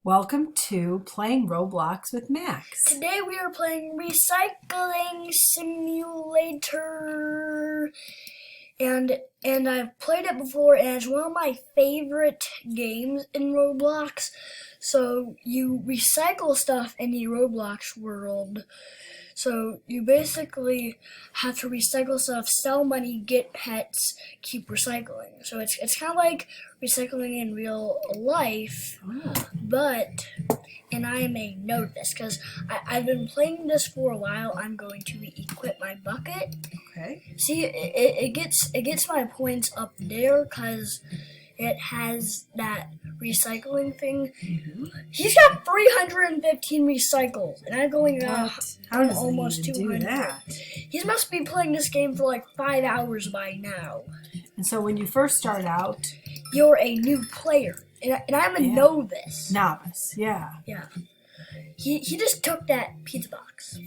Welcome to Playing Roblox with Max. Today we are playing Recycling Simulator, and I've played it before, and it's one of my favorite games in Roblox. So you recycle stuff in the Roblox world. So you basically have to recycle stuff, sell money, get pets, keep recycling. So it's kind of like recycling in real life, but, and I may know this because I've been playing this for a while. I'm going to equip my bucket. Okay. See, it gets my points up there because it has that recycling thing. Mm-hmm. He's got 315 recycles, and I'm going How does almost he even 200. do that? He must be playing this game for like 5 hours by now. And so when you first start out, You're a new player, and I'm a novice. novice, yeah. Yeah. He just took that pizza box.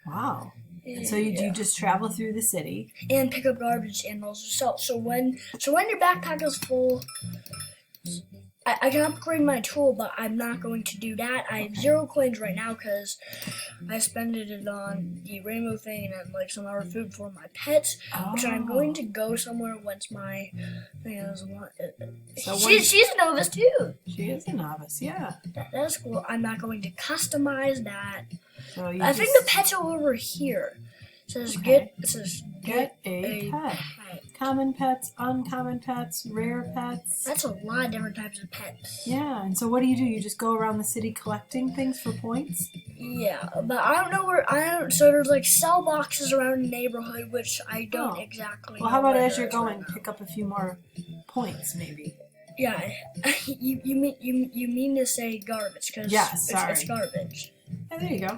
Wow. And so you just travel through the city. And pick up garbage and also so when your backpack is full, I can upgrade my tool, but I'm not going to do that. I have 0 coins right now because I spent it on the rainbow thing and like some other food for my pets, which I'm going to go somewhere once my thing is. She's a novice too. She is a novice, yeah. That's cool. I'm not going to customize that. So I think the pets are over here. It says get a pet. Common pets, uncommon pets, rare pets. That's a lot of different types of pets. Yeah, and so what do? You just go around the city collecting things for points? Yeah, but I don't know where, so there's like sell boxes around the neighborhood, which I don't exactly Well, know how about where as you're they're going, at. pick up a few more points, maybe? Yeah, you mean to say garbage, because Yes, sorry. it's garbage. Yeah, there you go.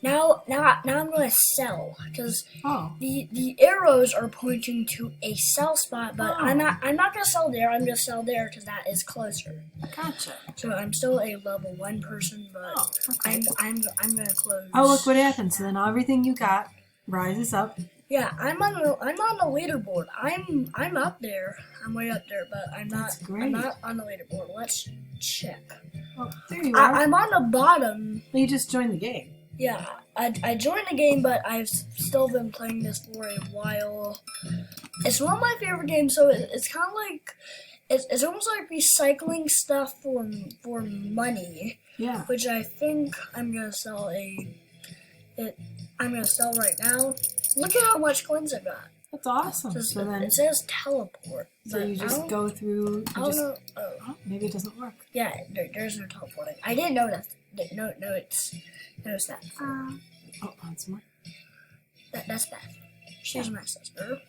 Now I'm going to sell, because Oh. the arrows are pointing to a sell spot, but I'm not going to sell there. I'm going to sell there because that is closer. Gotcha. So I'm still a level 1 person, but Okay. I'm going to close. Oh, look what happens. So then everything you got rises up. Yeah, I'm on the leaderboard. I'm up there. I'm way up there, but I'm not. That's great. I'm not on the leaderboard. Let's check. Oh, there you are. I'm on the bottom. Well, you just joined the game. Yeah, I joined the game, but I've still been playing this for a while. It's one of my favorite games, so it's kind of like it's almost like recycling stuff for money. Yeah. Which I think I'm gonna sell I'm gonna sell right now. Look at how much coins I got. That's awesome. So then it says teleport. So you just go through. I don't know. Oh, maybe it doesn't work. Yeah, there's no teleporting. I didn't know that. Notice that. Oh, once more. That's Beth. She's my sister.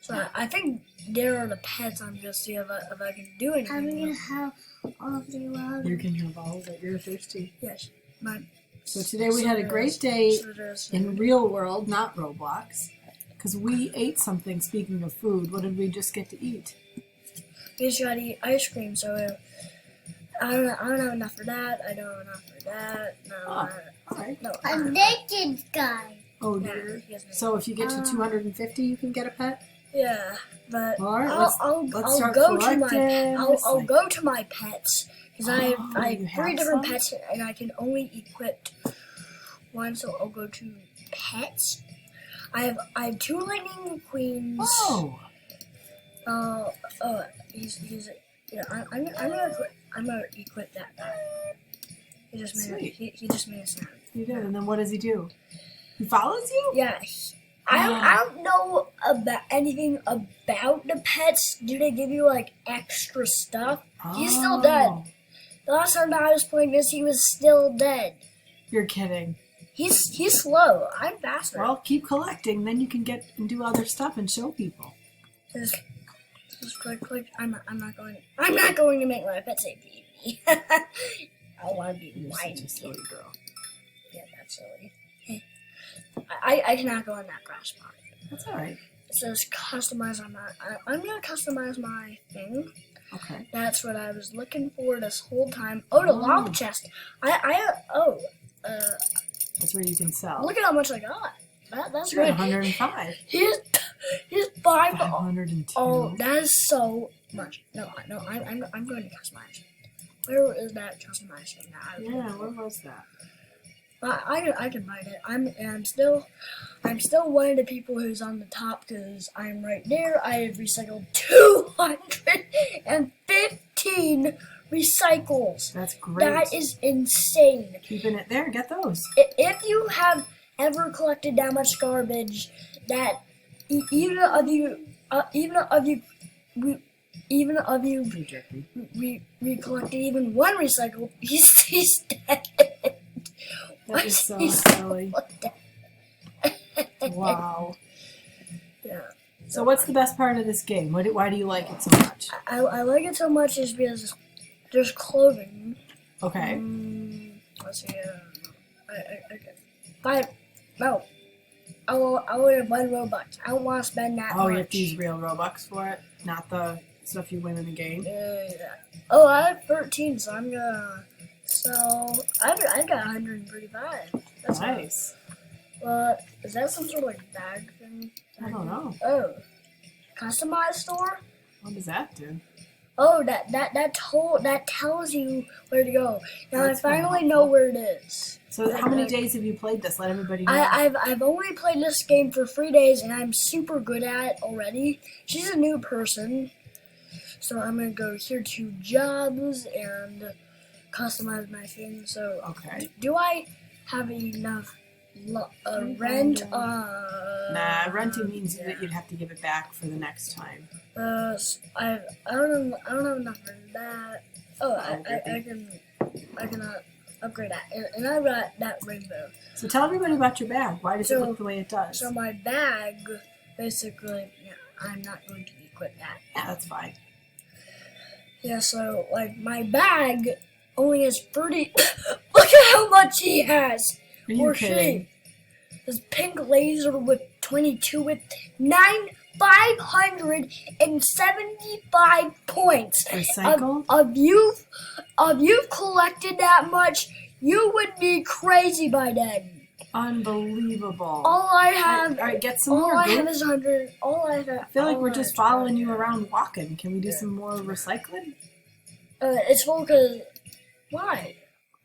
So I think there are the pets. I'm gonna see if I can do anything. I'm gonna have all of the water. You can have all that you're thirsty. Yes. So today we had a great day in real world, not Roblox, because we ate something. Speaking of food, what did we just get to eat? We just gotta eat ice cream. So I don't have enough for that. I don't have enough for that. No. All right. No. A naked guy. Oh Yeah, dear. he has no- So if you get to 250, you can get a pet. Yeah, but All right, I'll start go to collecting. I'll go to my pets because I you have have 3 different some? pets and I can only equip one. So I'll go to pets. I have 2 lightning queens. Oh. He's yeah. I'm gonna equip that guy. He just made a sound. You did, and then what does he do? He follows you? Yeah. I don't know about anything about the pets. Do they give you like extra stuff? He's still dead. The last time I was playing this, he was still dead. You're kidding. He's slow. I'm faster. Well, keep collecting, then you can get and do other stuff and show people. Just click. I'm not going to make my pet say baby. I want to be You're white. such a silly girl. Yeah, that's silly. Hey, I cannot go in that grass spot. That's all right. It says customize on that. I'm gonna customize my thing. Okay. That's what I was looking for this whole time. Oh, the lava chest. That's where you can sell. Look at how much I got. That's You're at good. 105. Here's 5. 502. Oh, that is so much. No, I'm going to customize. Where is that customized thing? Yeah, where was that? I can find it. I'm still one of the people who's on the top because I'm right there. I have recycled 215 recycles. That's great. That is insane. Keeping it there, get those. If you have ever collected that much garbage, that even of you we collected even one recycle, he's dead. That is so silly. Wow. Yeah. So what's the best part of this game? Why do you like it so much? I like it so much is because there's clothing. Okay. Let's see. Five. No. I will have one Robux. I don't want to spend that much. Oh, you have to use real Robux for it, not the stuff you win in the game. Yeah. Oh, I have 13, so I'm gonna. So I've got 135. That's Nice. Is that some sort of like bag thing? I don't know. Oh, customized store. What does that do? Oh, that tells you where to go. Now That's I finally very know helpful. where it is. So how many days have you played this? Let everybody know. I've only played this game for 3 days and I'm super good at it already. She's a new person, so I'm gonna go here to jobs and customize my thing. So Okay. do I have enough rent? Nah, renting means that you'd have to give it back for the next time. I don't have enough for that. Oh, I can upgrade that, and I got that rainbow. So tell everybody about your bag. Why does it look the way it does? So my bag, basically, I'm not going to equip that. Yeah, that's fine. Yeah, so like my bag only has 30. Look at how much he has. Are you kidding? This pink laser with 22 with 575 points. Recycle? If you've collected that much, you would be crazy by then. Unbelievable. All I have, All right, get some all more. I Goof. have is 100. All I have. I feel like we're just following you around walking. Can we do some more recycling? It's full because why?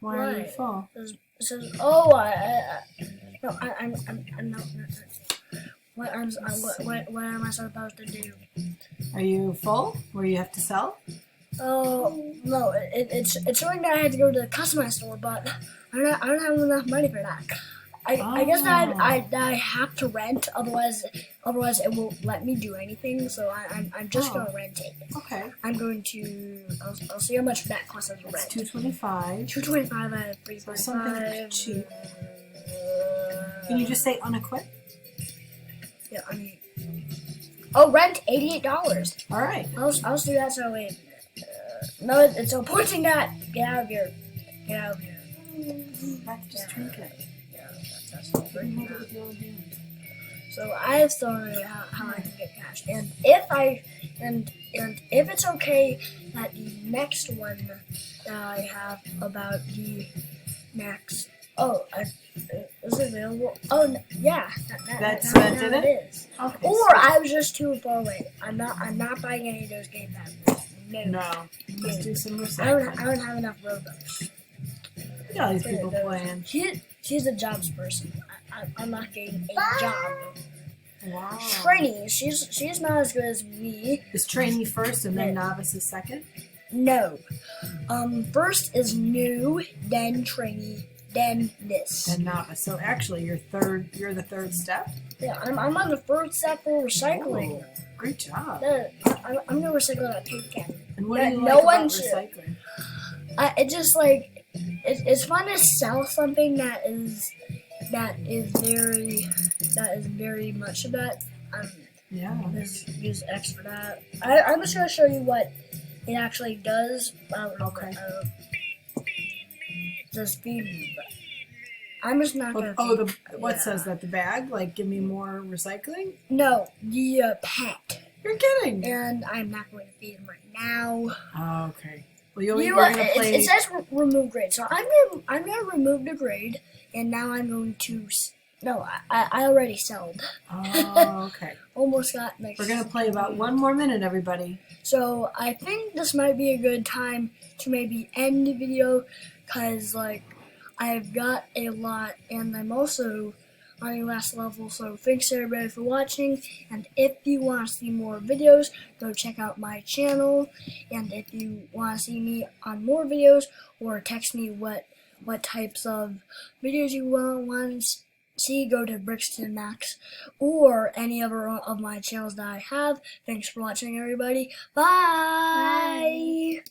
Why are you Why? full? It says, oh, I'm not. What am I supposed to do? Are you full? Where you have to sell? Oh no, it's showing that I had to go to the customized store, but I don't have enough money for that. I guess that I have to rent, otherwise it won't let me do anything. So I'm just gonna rent it. Okay. I'm going to. I'll see how much that costs as a rent. It's $2.25. $2.25 at For something cheap. 3.5. Can you just say unequipped? Yeah, I mean. Oh, rent $88. All right. I'll do that. So wait. No, it's so pointing that. Get out of here. Get out of here. Back to just drink it. Yeah, that's not You made very it with your own hand. So I have thought how I can get cash, and if it's okay that the next one that I have about the next. Oh, is it available? Oh, yeah. That's now did it it? is. Okay. Or I was just too far away. I'm not buying any of those game passes. No. Let's do some I recycling. don't have enough Robux. Look at all these people playing. She's a jobs person. I'm not getting a job. Wow. Trainee, she's not as good as me. Is trainee first and then novice is second? No. First is new, then trainee, then this. And novice. So actually, you're the third step. Yeah, I'm on the first step for recycling. Oh, great job. I'm gonna recycle that paint can. And what do you No like one about should. recycling? It's just like it's fun to sell something that is very much of that. Yeah. Use X for that. I'm just gonna show you what it actually does. Okay. Just feed me, but I'm just not gonna. What says that? The bag? Like, give me more recycling? No, the pet. You're kidding. And I'm not going to feed him right now. Oh, okay. Well, we're gonna play. It says remove grade, so I'm gonna remove the grade, and now I'm going to No, I already sold. Oh, okay. Almost got mixed. We're going to play about 1 more minute, everybody. So I think this might be a good time to maybe end the video, because like I've got a lot and I'm also on the last level. So thanks everybody for watching, and if you want to see more videos, go check out my channel. And if you want to see me on more videos, or text me what types of videos you want to see, go to Brixton Max or any other of my channels that I have. Thanks for watching, everybody. Bye. Bye.